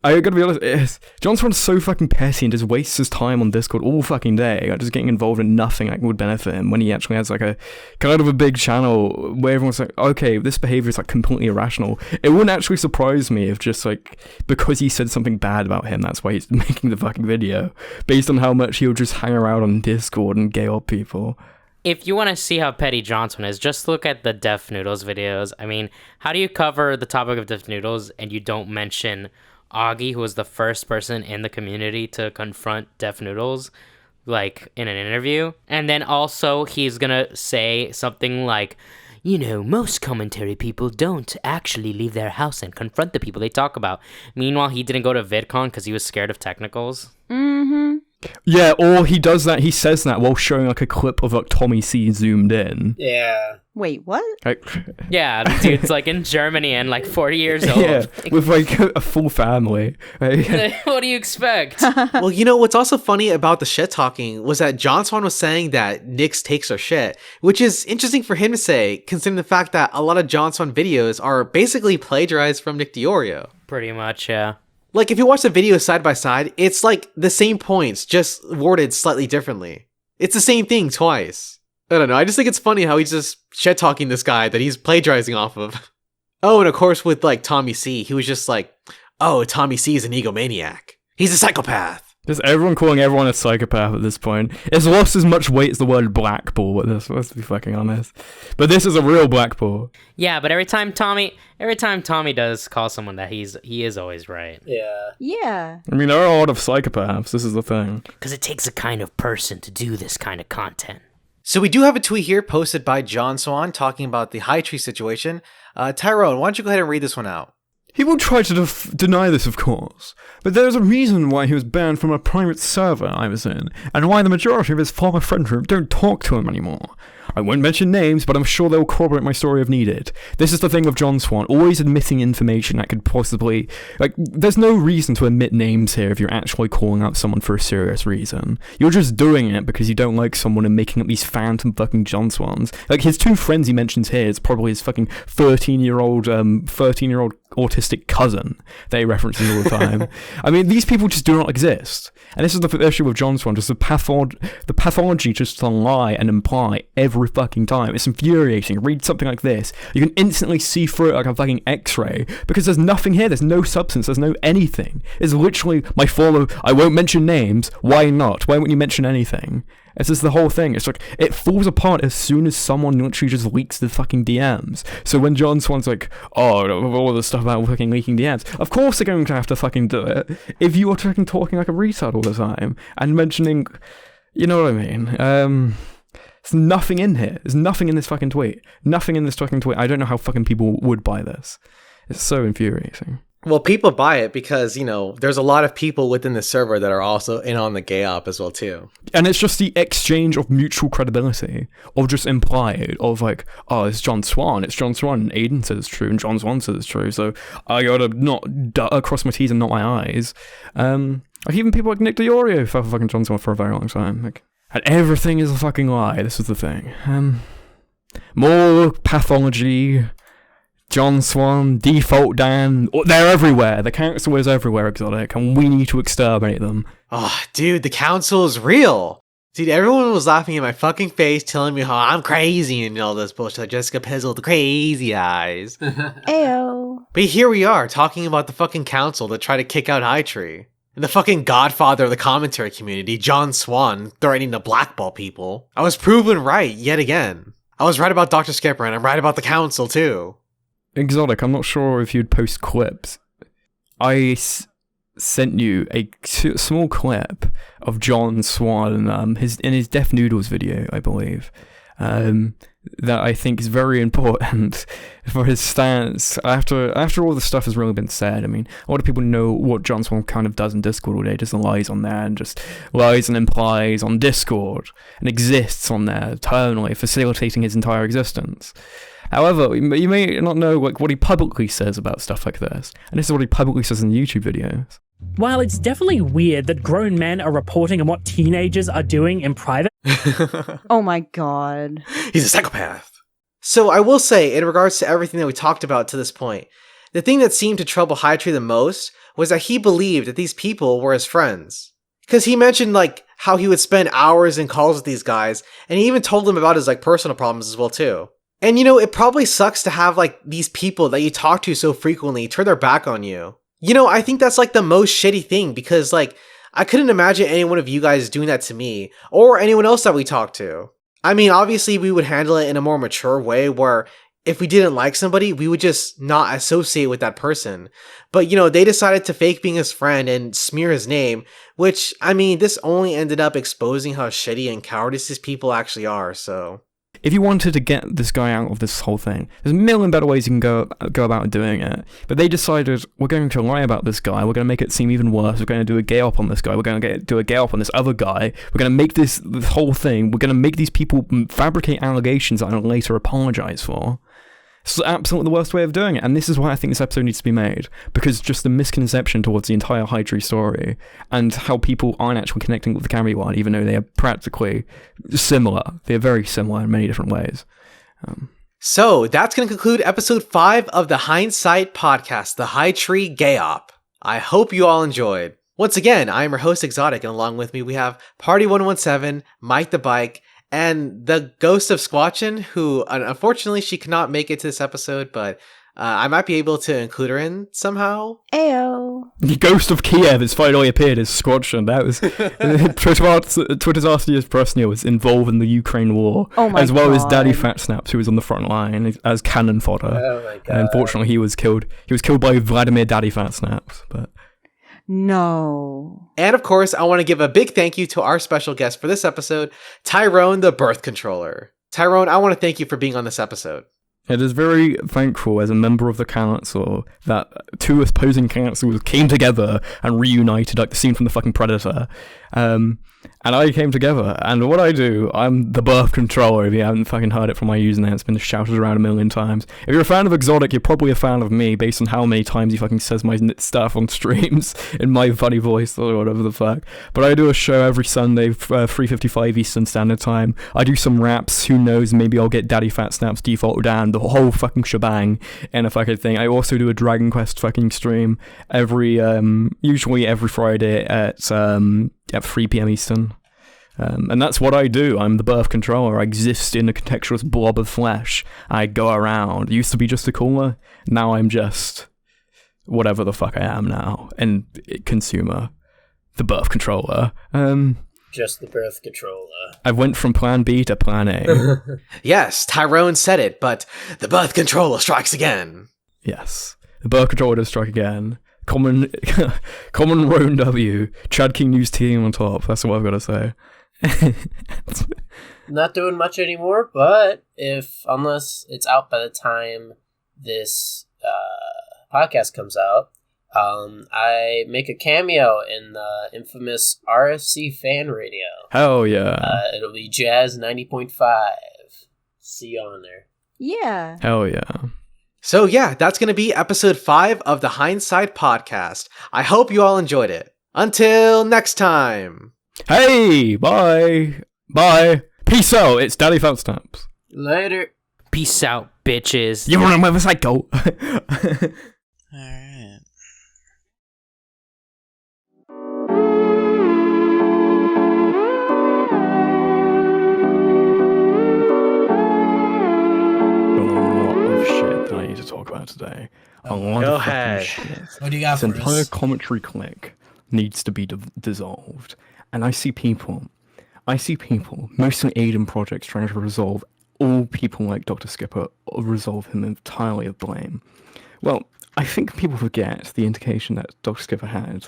I gotta be honest, Johnson's so fucking petty and just wastes his time on Discord all fucking day, like, just getting involved in nothing that would benefit him when he actually has like a kind of a big channel where everyone's like, okay, this behavior is like completely irrational. It wouldn't actually surprise me if just like, because he said something bad about him, that's why he's making the fucking video, based on how much he'll just hang around on Discord and gay up people. If you want to see how petty Johnson is, just look at the Def Noodles videos. I mean, how do you cover the topic of Def Noodles and you don't mention Augie, who was the first person in the community to confront Def Noodles, like, in an interview? And then also, he's gonna say something like, you know, most commentary people don't actually leave their house and confront the people they talk about. Meanwhile, he didn't go to VidCon because he was scared of technicals. Mm-hmm. Yeah, or he says that while showing like a clip of like Tommy C zoomed in. Yeah. Wait, what? Like, Yeah, the dude's like in Germany and like 40 years old. yeah, with like a full family. What do you expect? Well, you know, what's also funny about the shit talking was that John Swan was saying that Nick's takes are shit, which is interesting for him to say, considering the fact that a lot of John Swan videos are basically plagiarized from Nick DiOrio. Pretty much, yeah. Like, if you watch the videos side by side, it's like the same points, just worded slightly differently. It's the same thing twice. I don't know, I just think it's funny how he's just shit-talking this guy that he's plagiarizing off of. Oh, and of course with, like, Tommy C, he was just like, oh, Tommy C is an egomaniac. He's a psychopath. Just everyone calling everyone a psychopath at this point. It's lost as much weight as the word blackball with this, let's be fucking honest. But this is a real blackball. Yeah, but every time Tommy does call someone that, he is always right. Yeah. Yeah. I mean, there are a lot of psychopaths, this is the thing. Because it takes a kind of person to do this kind of content. So we do have a tweet here posted by John Swan talking about the Hightree situation. Tyrone, why don't you go ahead and read this one out? He will try to deny this, of course, but there is a reason why he was banned from a private server I was in, and why the majority of his former friend group don't talk to him anymore. I won't mention names, but I'm sure they'll corroborate my story if needed. This is the thing with John Swan, always admitting information that could possibly... Like, there's no reason to admit names here if you're actually calling out someone for a serious reason. You're just doing it because you don't like someone and making up these phantom fucking John Swans. Like, his two friends he mentions here is probably his fucking 13-year-old autistic cousin that he references all the time. I mean, these people just do not exist. And this is the issue with John Swan, just the pathology just to lie and imply every fucking time. It's infuriating. Read something like this. You can instantly see through it like a fucking x-ray, because there's nothing here, there's no substance, there's no anything. It's literally, my follow, I won't mention names, why not? Why won't you mention anything? It's just the whole thing. It's like, it falls apart as soon as someone literally just leaks the fucking DMs. So when John Swan's like, oh, all the stuff about fucking leaking DMs, of course they're going to have to fucking do it if you are fucking talking like a retard all the time and mentioning, you know what I mean? There's nothing in here. There's nothing in this fucking tweet. Nothing in this fucking tweet. I don't know how fucking people would buy this. It's so infuriating. Well, people buy it because, you know, there's a lot of people within the server that are also in on the gay op as well, too. And it's just the exchange of mutual credibility, of just implied, of like, oh, it's John Swan, and Aiden says it's true, and John Swan says it's true, so I gotta not cross my T's and not my I's. Like, even people like Nick DiOrio for fucking John Swan for a very long time. Like, and everything is a fucking lie, this is the thing. More pathology... John Swan, Default Dan, they're everywhere. The council is everywhere, Exotic, and we need to exterminate them. Oh, dude, the council is real. Dude, everyone was laughing in my fucking face, telling me how I'm crazy and all this bullshit. Like Jessica Pizzle with the crazy eyes. Ayo. But here we are, talking about the fucking council that tried to kick out Hightree. And the fucking godfather of the commentary community, John Swan, threatening to blackball people. I was proven right, yet again. I was right about Doktor Skipper, and I'm right about the council, too. Exotic, I'm not sure if you'd post clips. I sent you a small clip of John Swan in his Deaf Noodles video, I believe, that I think is very important for his stance. After all the stuff has really been said, I mean, a lot of people know what John Swan kind of does in Discord all day, just lies on there and just lies and implies on Discord and exists on there eternally, facilitating his entire existence. However, you may not know like what he publicly says about stuff like this, and this is what he publicly says in YouTube videos. While it's definitely weird that grown men are reporting on what teenagers are doing in private... Oh my god. He's a psychopath. So I will say, in regards to everything that we talked about to this point, the thing that seemed to trouble Hightree the most was that he believed that these people were his friends. Because he mentioned like how he would spend hours in calls with these guys, and he even told them about his like personal problems as well too. And you know, it probably sucks to have like these people that you talk to so frequently turn their back on you. You know, I think that's like the most shitty thing because like, I couldn't imagine any one of you guys doing that to me or anyone else that we talk to. I mean, obviously we would handle it in a more mature way where if we didn't like somebody, we would just not associate with that person. But you know, they decided to fake being his friend and smear his name, which, I mean, this only ended up exposing how shitty and cowardice these people actually are, so... If you wanted to get this guy out of this whole thing, there's a million better ways you can go about doing it. But they decided, we're going to lie about this guy, we're going to make it seem even worse, we're going to do a gay op on this guy, we're going to do a gay op on this other guy, we're going to make this whole thing, we're going to make these people fabricate allegations that I'll later apologise for. It's absolutely the worst way of doing it, and this is why I think this episode needs to be made, because just the misconception towards the entire Hightree story, and how people aren't actually connecting with the Camry one, even though they are practically similar. They are very similar in many different ways. So that's going to conclude episode 5 of the Hindsight podcast, the Hightree Gay Op. I hope you all enjoyed. Once again, I am your host Exotic, and along with me we have Party 117, Mike the Bike, and the ghost of Squatchin, who unfortunately she cannot make it to this episode, but I might be able to include her in somehow. Ayo. The ghost of Kiev has finally appeared as Squatchin. That was Twitter's Arceus Prosnia was involved in the Ukraine war, Oh my as well as God. Daddy Fat Snaps, who was on the front line as cannon fodder. Oh my god. Unfortunately, he was killed. He was killed by Vladimir Daddy Fat Snaps. But No. And of course, I want to give a big thank you to our special guest for this episode, Tyrone the Birth Controller. Tyrone, I want to thank you for being on this episode. it is very thankful as a member of the council that two opposing councils came together and reunited, like the scene from the fucking Predator. And I came together, and what I do, I'm the birth controller. If you haven't fucking heard it from my username, it's been shouted around a million times. If you're a fan of Exotic, you're probably a fan of me, based on how many times he fucking says my stuff on streams in my funny voice or whatever the fuck. But I do a show every Sunday, 3:55 Eastern Standard Time. I do some raps, who knows, maybe I'll get Daddy Fat Snaps default down, the whole fucking shebang in a fucking thing. I also do a Dragon Quest fucking stream usually every Friday at 3 p.m. Eastern. And that's what I do. I'm the birth controller. I exist in a contextualist blob of flesh. I go around. Used to be just a caller. Now I'm just whatever the fuck I am now. And consumer. The birth controller. Just the birth controller. I went from plan B to plan A. Yes, Tyrone said it, but the birth controller strikes again. Yes. The birth controller does strike again. Common Roan W. Chad King News team on top. That's what I've got to say. Not doing much anymore, but unless it's out by the time this podcast comes out, I make a cameo in the infamous RFC fan radio. Hell yeah. It'll be Jazz 90.5. See you on there. Yeah. Hell yeah. So yeah, that's going to be episode 5 of the Hindsight podcast. I hope you all enjoyed it. Until next time. Hey, bye. Bye. Peace out. It's Daddy Fat Snaps. Later. Peace out, bitches. You wanna move a psycho? Alright. A lot of shit that I need to talk about today. A lot Go of fucking ahead. shit. What do you got This for entire us? commentary clique needs to be dissolved. And I see people, mostly Aiden projects, trying to resolve all people like Doktor Skipper, or resolve him entirely of blame. Well, I think people forget the indication that Doktor Skipper had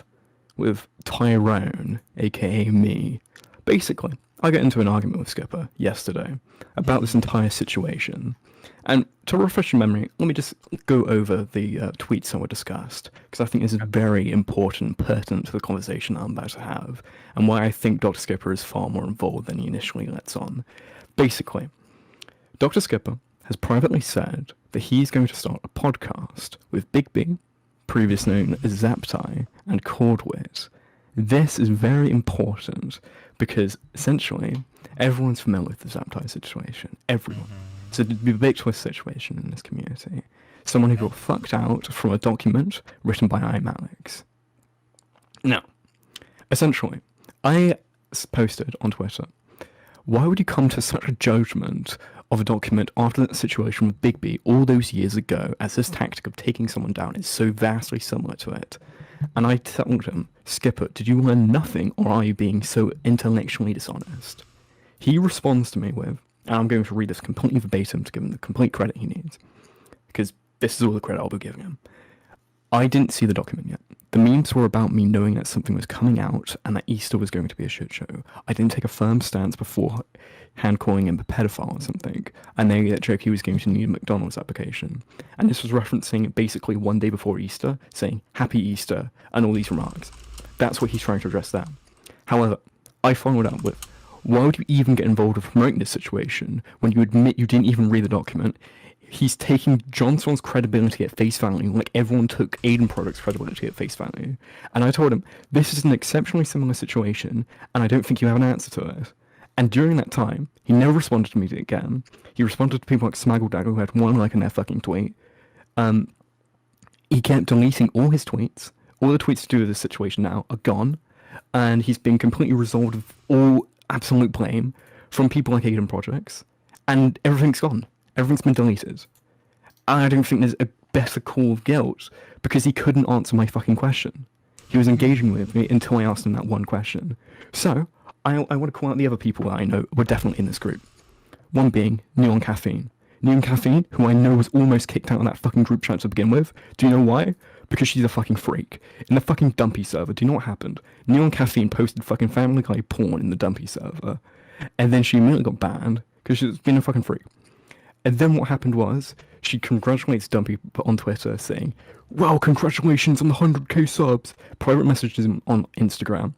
with Tyrone, aka me. Basically, I got into an argument with Skipper yesterday about this entire situation. And to refresh your memory, let me just go over the tweets that were discussed, because I think this is very important, pertinent to the conversation I'm about to have, and why I think Dr. Skipper is far more involved than he initially lets on. Basically, Dr. Skipper has privately said that he's going to start a podcast with Big B, previously known as Zaptai, and Cordwit. This is very important, because essentially, everyone's familiar with the Zaptai situation. Everyone. It's a ubiquitous situation in this community. Someone who got fucked out from a document written by Alex. Now, essentially, I posted on Twitter, why would you come to such a judgment of a document after that situation with Big B all those years ago, as this tactic of taking someone down is so vastly similar to it? And I told him, Skipper, did you learn nothing, or are you being so intellectually dishonest? He responds to me with, and I'm going to read this completely verbatim to give him the complete credit he needs, because this is all the credit I'll be giving him. I didn't see the document yet. The memes were about me knowing that something was coming out and that Easter was going to be a shit show. I didn't take a firm stance beforehand calling him a pedophile or something. And then that joke he was going to need a McDonald's application. And this was referencing basically one day before Easter, saying Happy Easter and all these remarks. That's what he's trying to address there. However, I followed up with, why would you even get involved with promoting this situation when you admit you didn't even read the document? He's taking John Swan's credibility at face value, like everyone took Aiden Product's credibility at face value. And I told him, this is an exceptionally similar situation, and I don't think you have an answer to it. And during that time, he never responded to me again. He responded to people like Smaggledagger, who had one like in their fucking tweet. He kept deleting all his tweets. All the tweets to do with this situation now are gone. And he's been completely resolved of all absolute blame from people like Aiden Projects. And everything's gone. Everything's been deleted. And I don't think there's a better call of guilt because he couldn't answer my fucking question. He was engaging with me until I asked him that one question. So, I want to call out the other people that I know were definitely in this group. One being Neon Caffeine. Neon Caffeine, who I know was almost kicked out of that fucking group chat to begin with. Do you know why? Because she's a fucking freak. In the fucking Dumpy server, do you know what happened? Neon Caffeine posted fucking Family Guy porn in the Dumpy server. And then she immediately got banned because she's been a fucking freak. And then what happened was, she congratulates Dumpy on Twitter saying, wow, congratulations on the 100k subs. Private messages him on Instagram.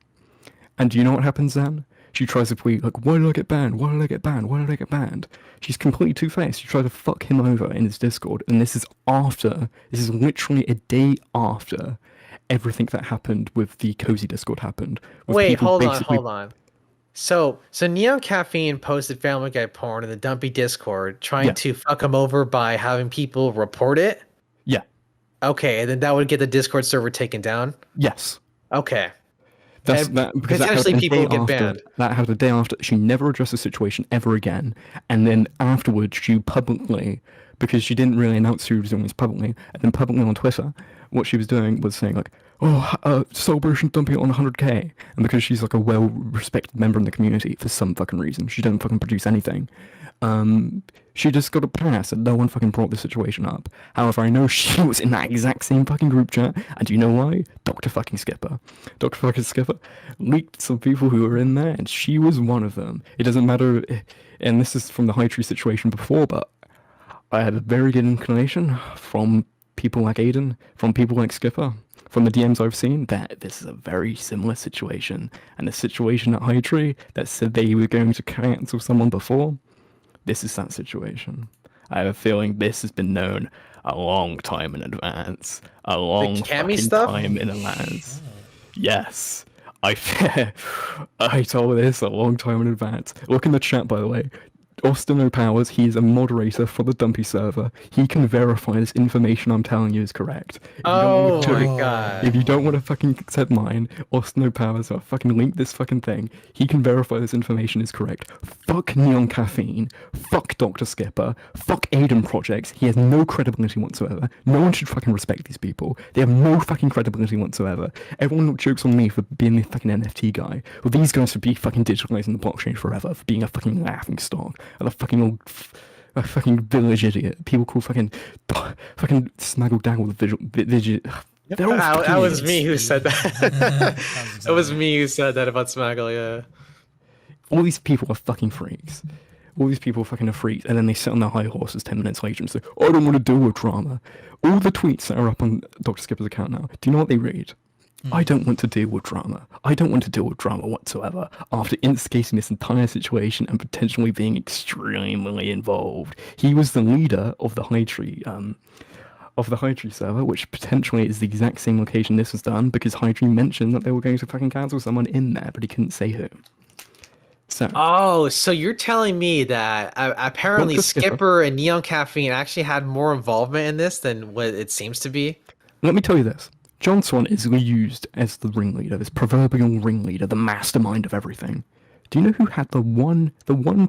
And do you know what happens then? She tries to tweet, like, why did I get banned? Why did I get banned? Why did I get banned? She's completely two-faced. She tried to fuck him over in his Discord. And this is literally a day after everything that happened with the Cozy Discord happened. Wait, hold on. So Neon Caffeine posted Family Guy porn in the Dumpy Discord, trying to fuck him over by having people report it? Yeah. Okay, and then that would get the Discord server taken down? Yes. Okay. Because potentially people get banned. That happened the day after. She never addressed the situation ever again. And then afterwards, she publicly, because she didn't really announce who was doing this publicly, and then publicly on Twitter, what she was doing was saying like, celebration Dumpy on 100k. And because she's like a well-respected member in the community for some fucking reason, she doesn't fucking produce anything. She just got a pass and no one fucking brought the situation up. However, I know she was in that exact same fucking group chat, and do you know why? Doktor fucking Skipper. Doktor fucking Skipper leaked some people who were in there, and she was one of them. It doesn't matter, and this is from the Hightree situation before, but I had a very good inclination from people like Aiden, from people like Skipper, from the DMs I've seen, that this is a very similar situation. And the situation at Hightree that said they were going to cancel someone before, this is that situation. I have a feeling this has been known a long time in advance. A long fucking time in advance. Yes. I told this a long time in advance. Look in the chat, by the way. Austin O'Powers, he's a moderator for the Dumpy server. He can verify this information I'm telling you is correct. God. If you don't want to fucking accept mine, Austin O'Powers, I'll fucking link this fucking thing. He can verify this information is correct. Fuck Neon Caffeine. Fuck Doktor Skipper. Fuck Aiden Projects. He has no credibility whatsoever. No one should fucking respect these people. They have no fucking credibility whatsoever. Everyone jokes on me for being the fucking NFT guy. Well, these guys should be fucking digitalizing the blockchain forever for being a fucking laughing stock. And a fucking village idiot. People call fucking Smaggledaggle the village. That was me who said that. That was me who said that about Smaggle, yeah. All these people are fucking freaks. All these people fucking are freaks, and then they sit on their high horses 10 minutes later and say, I don't want to deal with drama. All the tweets that are up on Doktor Skipper's account now, do you know what they read? I don't want to deal with drama. I don't want to deal with drama whatsoever after instigating this entire situation and potentially being extremely involved. He was the leader of the Hightree, server, which potentially is the exact same location this was done because Hightree mentioned that they were going to fucking cancel someone in there, but he couldn't say who. So you're telling me that apparently Skipper and Neon Caffeine actually had more involvement in this than what it seems to be? Let me tell you this. John Swan is used as the ringleader, this proverbial ringleader, the mastermind of everything. Do you know who had the one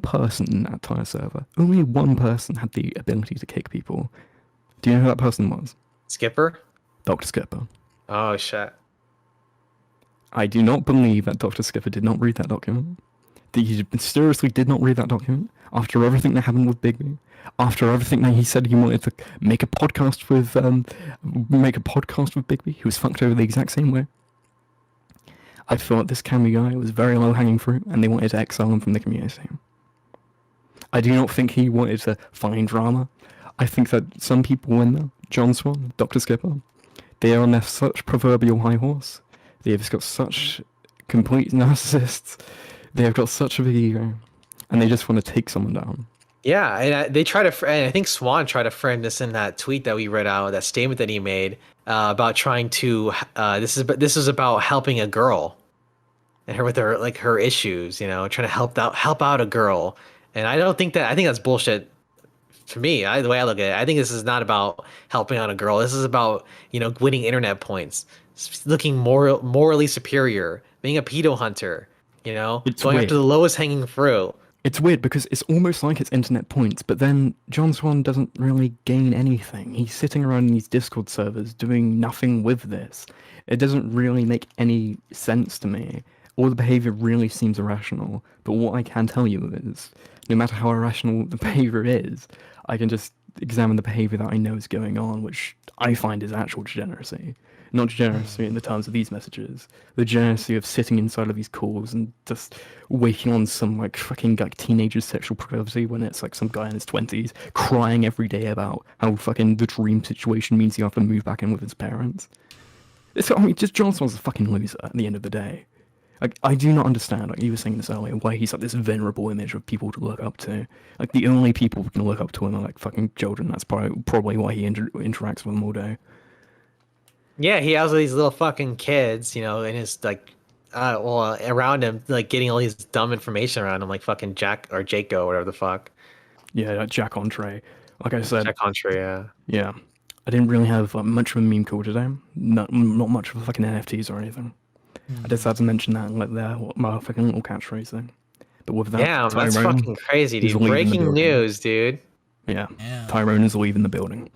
person in that entire server? Only one person had the ability to kick people. Do you know who that person was? Skipper? Doktor Skipper. Oh, shit. I do not believe that Doktor Skipper did not read that document. he mysteriously did not read that document after everything that happened with Bigby, after everything that he said he wanted to make a podcast with Bigby, he was fucked over the exact same way. I thought this Cammy guy was very low-hanging fruit, and they wanted to exile him from the community. I do not think he wanted to find drama. I think that some people in there, John Swan, Doktor Skipper, they are on their such proverbial high horse. They have got such complete narcissists. They have got such a big ego, and they just want to take someone down. Yeah, and they try to. And I think Swan tried to frame this in that tweet that we read out, that statement that he made about trying to. This is about helping a girl, and her with her issues. Trying to help out a girl. And I don't think that. I think that's bullshit. To me, the way I look at it, I think this is not about helping out a girl. This is about winning internet points, looking morally superior, being a pedo hunter. It's going weird. after the lowest hanging fruit. It's weird because it's almost like it's internet points, but then John Swan doesn't really gain anything. He's sitting around in these Discord servers doing nothing with this. It doesn't really make any sense to me. All the behavior really seems irrational, but what I can tell you is, no matter how irrational the behavior is, I can just examine the behavior that I know is going on, which I find is actual degeneracy. Not degeneracy in the terms of these messages. The degeneracy of sitting inside of these calls and just waking on some fucking teenager's sexual proclivity when it's some guy in his 20s crying every day about how fucking the dream situation means you have to move back in with his parents. Just John Swan's a fucking loser at the end of the day. I do not understand, you were saying this earlier, why he's this venerable image of people to look up to. The only people who can look up to him are fucking children. That's probably why he interacts with them all day. Yeah, he has all these little fucking kids, in his around him, getting all these dumb information around him, like fucking Jack or Jako, whatever the fuck. Yeah, Jack Entree. Like I said, Jack Entree, yeah. Yeah, I didn't really have much of a meme call today. Not much of fucking NFTs or anything. I just had to mention that my fucking little catchphrase thing. But with that, yeah, that's Tyrone, fucking crazy, dude. he's leaving the Breaking building. news, dude. Yeah, Tyrone is leaving the building.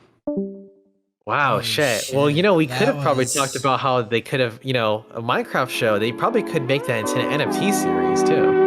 Wow, shit. Well, we could have probably was- talked about how they could have, a Minecraft show. They probably could make that into an NFT series too.